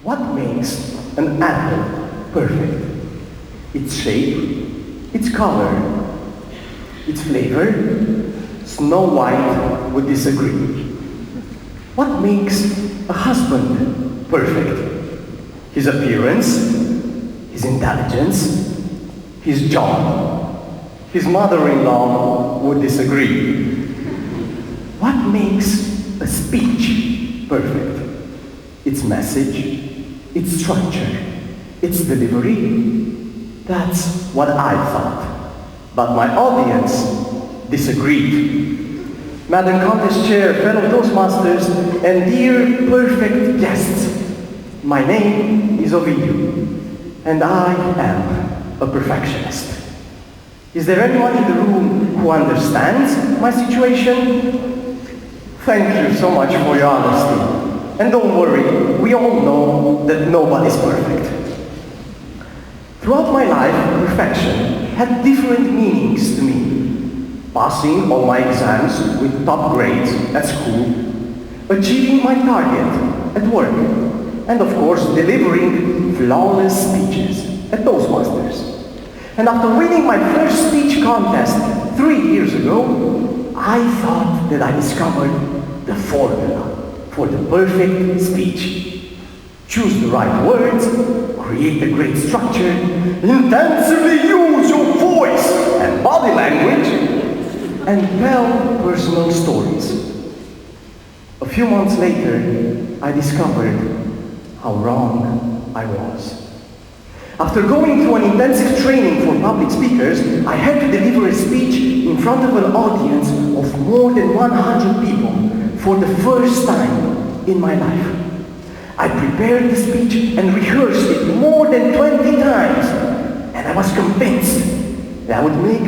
What makes an apple perfect? Its shape, its color, its flavor? Snow White would disagree. What makes a husband perfect? His appearance, his intelligence, his job. His mother-in-law would disagree. What makes a speech perfect? Its message, its structure, its delivery? That's what I thought. But my audience disagreed. Madam Contest Chair, fellow Toastmasters, and dear perfect guests, my name is Ovidiu, and I am a perfectionist. Is there anyone in the room who understands my situation? Thank you so much for your honesty. And don't worry, we all know that nobody's perfect. Throughout my life, perfection had different meanings to me. Passing all my exams with top grades at school, achieving my target at work, and of course, delivering flawless speeches at Toastmasters. And after winning my first speech contest 3 years ago, I thought that I discovered the formula for the perfect speech. Choose the right words, create a great structure, intensively use your voice and body language, and tell personal stories. A few months later, I discovered how wrong I was. After going through an intensive training for public speakers, I had to deliver a speech in front of an audience of more than 100 people for the first time in my life. I prepared the speech and rehearsed it more than 20 times, and I was convinced that I would make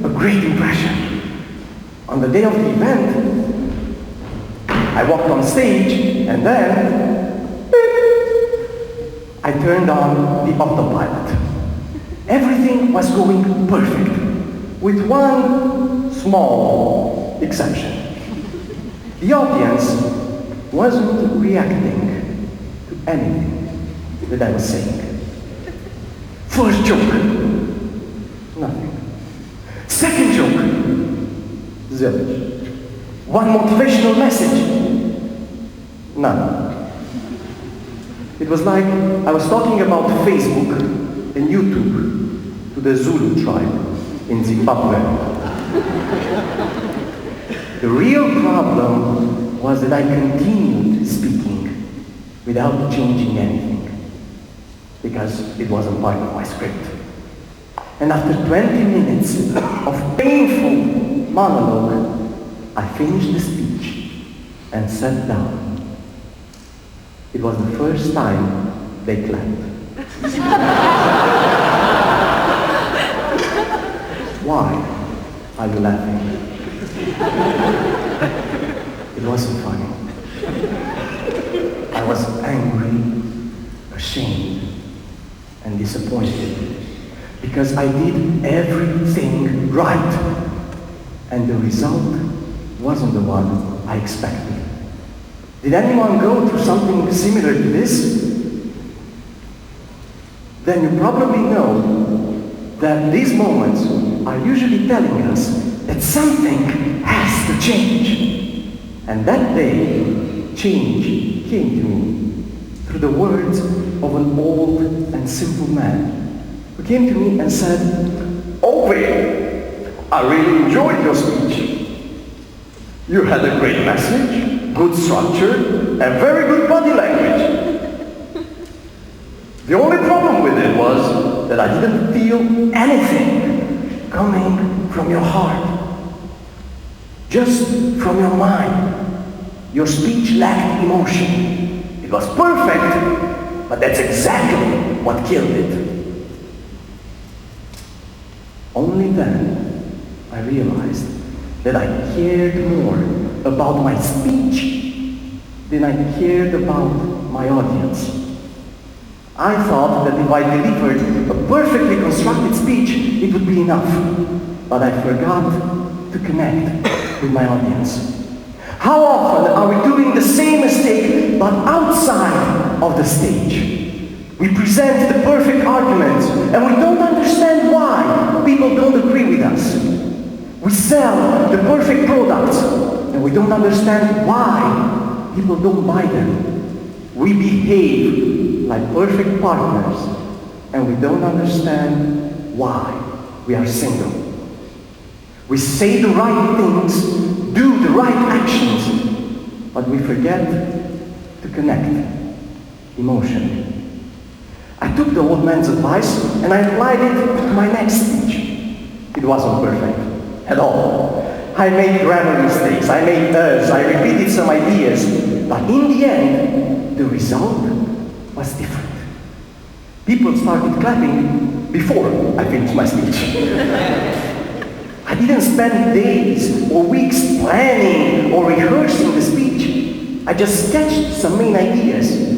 a great impression. On the day of the event, I walked on stage, and then I turned on the autopilot. Everything was going perfect, with one small exception. The audience wasn't reacting to anything that I was saying. First joke, nothing. Second joke, zilch. One motivational message, none. It was like I was talking about Facebook and YouTube to the Zulu tribe in Zimbabwe. The real problem was that I continued speaking without changing anything, because it wasn't part of my script. And after 20 minutes of painful monologue, I finished the speech and sat down. It was the first time they clapped. Why are you laughing? It wasn't funny. I was angry, ashamed, and disappointed because I did everything right, and the result wasn't the one I expected. Did anyone go through something similar to this? Then you probably know that these moments are usually telling us that something has to change. And that day, change came to me through the words of an old and simple man who came to me and said, "Ovi, I really enjoyed your speech. You had a great message, good structure, and very good body language. The only problem with it was that I didn't feel anything coming from your heart, just from your mind. Your speech lacked emotion. It was perfect, but that's exactly what killed it." Only then I realized that I cared more about my speech than I cared about my audience. I thought that if I delivered a perfectly constructed speech, it would be enough. But I forgot to connect with my audience. How often are we doing the same mistake but outside of the stage? We present the perfect argument and we don't understand why people don't agree with us. We sell the perfect products and we don't understand why people don't buy them. We behave like perfect partners and we don't understand why we are single. We say the right things, do the right actions, but we forget to connect emotionally. I took the old man's advice and I applied it to my next speech. It wasn't perfect at all. I made grammar mistakes, I made errors, I repeated some ideas, but in the end, the result was different. People started clapping before I finished my speech. I didn't spend days or weeks planning or rehearsing the speech. I just sketched some main ideas.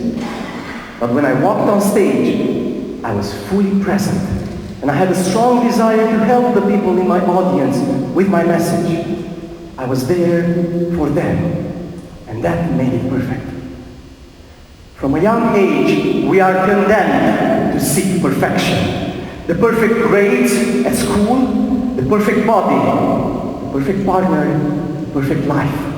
But when I walked on stage, I was fully present. And I had a strong desire to help the people in my audience with my message. I was there for them. And that made it perfect. From a young age, we are condemned to seek perfection. The perfect grades at school, the perfect body, the perfect partner, the perfect life.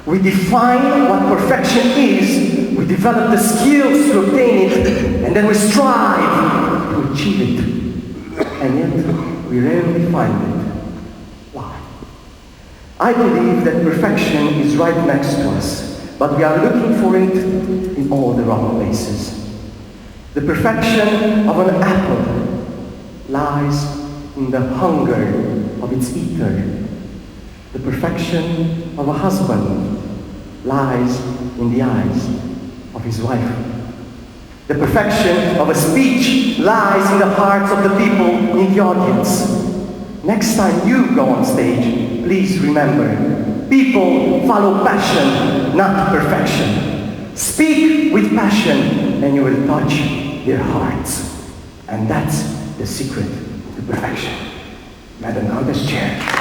We define what perfection is, we develop the skills to obtain it, and then we strive to achieve it. And yet, we rarely find it. Why? I believe that perfection is right next to us, but we are looking for it in all the wrong places. The perfection of an apple lies in the hunger of its eater. The perfection of a husband lies in the eyes of his wife. The perfection of a speech lies in the hearts of the people in the audience. Next time you go on stage, please remember, people follow passion, not perfection. Speak with passion and you will touch their hearts. And that's the secret to perfection. Madam Countess Chair.